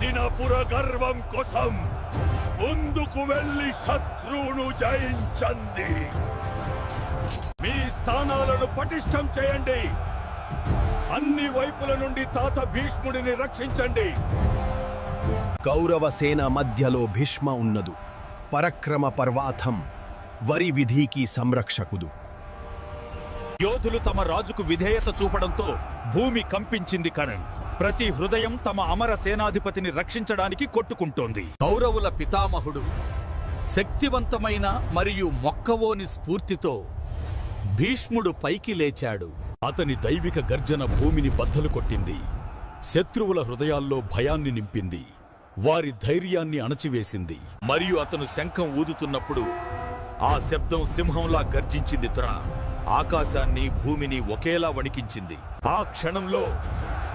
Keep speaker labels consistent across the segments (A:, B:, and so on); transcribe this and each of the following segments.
A: హస్తినపుర గర్వం కోసం ముందుకు వెళ్లి శత్రువును జయించండి. మీ స్థానాలను పటిష్టం చేయండి. అన్ని వైపుల నుండి తాత భీష్ముడిని రక్షించండి.
B: కౌరవ సేన మధ్యలో భీష్మ ఉన్నదు. పరక్రమ పర్వాతం వరి విధికి సంరక్షకుడు.
A: యోధులు తమ రాజుకు విధేయత చూపడంతో భూమి కంపించింది. కరణ్ ప్రతి హృదయం తమ అమర సేనాధిపతిని రక్షించడానికి కొట్టుకుంటోంది.
C: కౌరవుల పితామహుడు శక్తివంతమైన మరియు మొక్కవోని స్ఫూర్తితో భీష్ముడు పైకి లేచాడు.
A: అతని దైవిక గర్జన భూమిని బద్దలు కొట్టింది. శత్రువుల హృదయాల్లో భయాన్ని నింపింది. వారి ధైర్యాన్ని అణచివేసింది. మరియు అతను శంఖం ఊదుతున్నప్పుడు ఆ శబ్దం సింహంలా గర్జించింది. ఆకాశాన్ని భూమిని ఒకేలా వణికించింది. ఆ క్షణంలో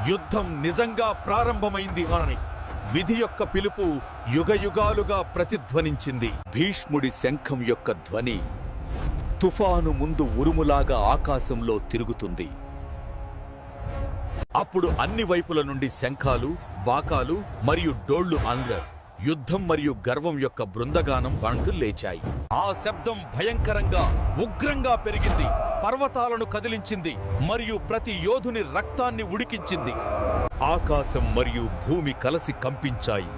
A: యుద్ధం నిజంగా ప్రారంభమైంది. అని విధి యొక్క పిలుపు యుగయుగాలుగా ప్రతిధ్వనించింది.
C: భీష్ముడి శంఖం యొక్క ధ్వని తుఫాను ముందు ఉరుములాగా ఆకాశంలో తిరుగుతుంది.
A: అప్పుడు అన్ని వైపుల నుండి శంఖాలు, బాకాలు మరియు డోళ్లు యుద్ధం మరియు గర్వం యొక్క బృందగానం బంకు లేచాయి. ఆ శబ్దం భయంకరంగా, ఉగ్రంగా పెరిగింది. పర్వతాలను కదిలించింది మరియు ప్రతి యోధుని రక్తాన్ని ఉడికించింది. ఆకాశం మరియు భూమి కలిసి కంపించాయి.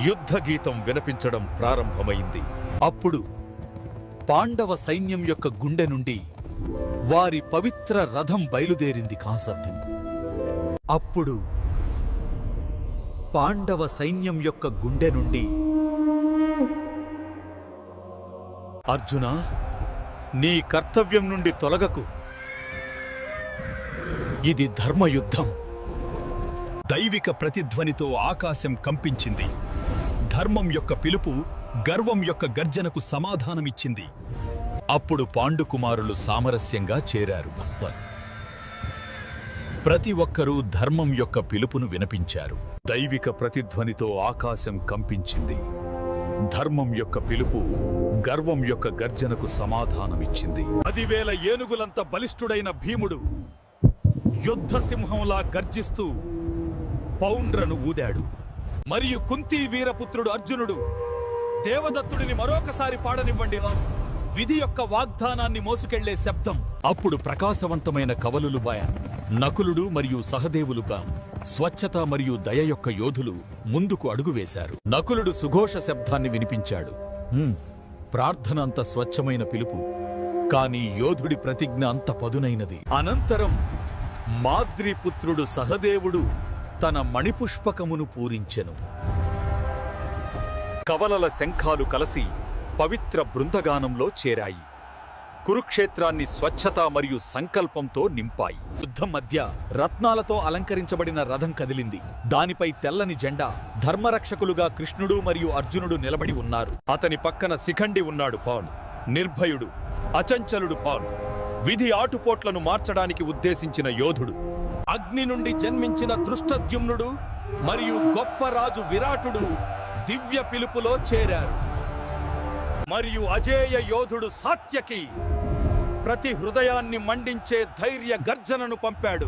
A: యుద్ధ గీతం వినిపించడం ప్రారంభమైంది.
C: అప్పుడు పాండవ సైన్యం యొక్క గుండె నుండి వారి పవిత్ర రథం బయలుదేరింది. అప్పుడు పాండవ సైన్యం యొక్క గుండె నుండి,
A: అర్జున, నీ కర్తవ్యం నుండి తొలగకు. ఇది ధర్మయుద్ధం.
B: దైవిక ప్రతిధ్వనితో ఆకాశం కంపించింది. ధర్మం యొక్క పిలుపు గర్వం యొక్క గర్జనకు సమాధానమిచ్చింది.
A: అప్పుడు పాండుకుమారులు సామరస్యంగా చేరారు. ప్రతి ఒక్కరూ ధర్మం యొక్క పిలుపును వినిపించారు. దైవిక ప్రతిధ్వనితో ఆకాశం కంపించింది. ధర్మం యొక్క పిలుపు గర్వం యొక్క గర్జనకు సమాధానమిచ్చింది. 10,000 ఏనుగులంత బలిష్ఠుడైన భీముడు యుద్ధ సింహంలా గర్జిస్తూ పౌండ్రను ఊదాడు. మరియు కుంతీ వీరపుత్రుడు అర్జునుడు దేవదత్తుడిని మరొకసారి పాడనివ్వండి విధి యొక్క వాగ్దానాన్ని మోసుకెళ్లే శబ్దం. అప్పుడు ప్రకాశవంతమైన కవలులు నకులుడు మరియు సహదేవులుగా స్వచ్ఛత మరియు దయ యొక్క యోధులు ముందుకు అడుగు వేశారు. నకులుడు సుఘోష శబ్దాన్ని వినిపించాడు. ప్రార్థన అంత స్వచ్ఛమైన పిలుపు, కానీ యోధుడి ప్రతిజ్ఞ అంత పదునైనది. అనంతరం మాద్రీపుత్రుడు సహదేవుడు తన మణిపుష్పకమును పూరించెను. కవలల శంఖాలు కలసి పవిత్ర బృందగానంలో చేరాయి. కురుక్షేత్రాన్ని స్వచ్ఛత మరియు సంకల్పంతో నింపాయి. యుద్ధం మధ్య రత్నాలతో అలంకరించబడిన రథం కదిలింది. దానిపై తెల్లని జెండా. ధర్మరక్షకులుగా కృష్ణుడు మరియు అర్జునుడు నిలబడి ఉన్నారు. అతని పక్కన శిఖండి ఉన్నాడు. నిర్భయుడు, అచంచలుడు. విధి ఆటుపోట్లను మార్చడానికి ఉద్దేశించిన యోధుడు. అగ్ని నుండి జన్మించిన దృష్టద్యుమ్నుడు మరియు గొప్ప రాజు విరాటుడు దివ్య పిలుపులో చేరారు. మరియు అజేయ యోధుడు సాత్యకి ప్రతి హృదయాన్ని మండించే ధైర్య గర్జనను పంపాడు.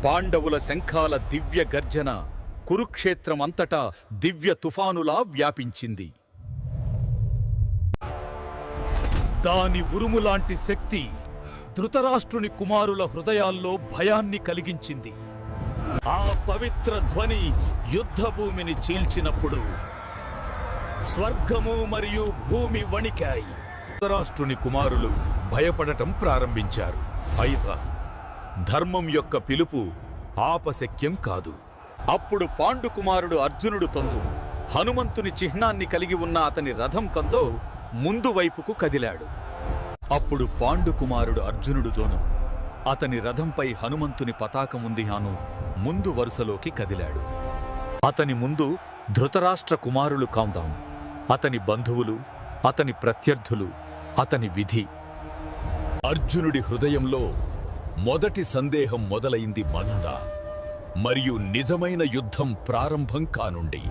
A: పాండవుల శంఖాల దివ్య గర్జన కురుక్షేత్రం అంతటా దివ్య తుఫానులా వ్యాపించింది. దాని ఉరుములాంటి శక్తి ధృతరాష్ట్రుని కుమారుల హృదయాల్లో భయాన్ని కలిగించింది. ఆ పవిత్ర ధ్వని యుద్ధభూమిని చీల్చినప్పుడు స్వర్గము మరియు భూమి వణికాయి. ధృతరాష్ట్రుని కుమారులు భయపడటం ప్రారంభించారు. అయినా ధర్మం యొక్క పిలుపు ఆపశక్యం కాదు. అప్పుడు పాండుకుమారుడు అర్జునుడు హనుమంతుని చిహ్నాన్ని కలిగి ఉన్న అతని రథం కందో ముందు వైపుకు కదిలాడు. అప్పుడు పాండుకుమారుడు అర్జునుడుతోనూ అతని రథంపై హనుమంతుని పతాకం ఉంది ముందు వరుసలోకి కదిలాడు. అతని ముందు ధృతరాష్ట్ర కుమారులు కాందాం, అతని బంధువులు, అతని ప్రత్యర్థులు, అతని విధి. అర్జునుడి హృదయంలో మొదటి సందేహం మొదలైంది. మరియు నిజమైన యుద్ధం ప్రారంభం కానుండి.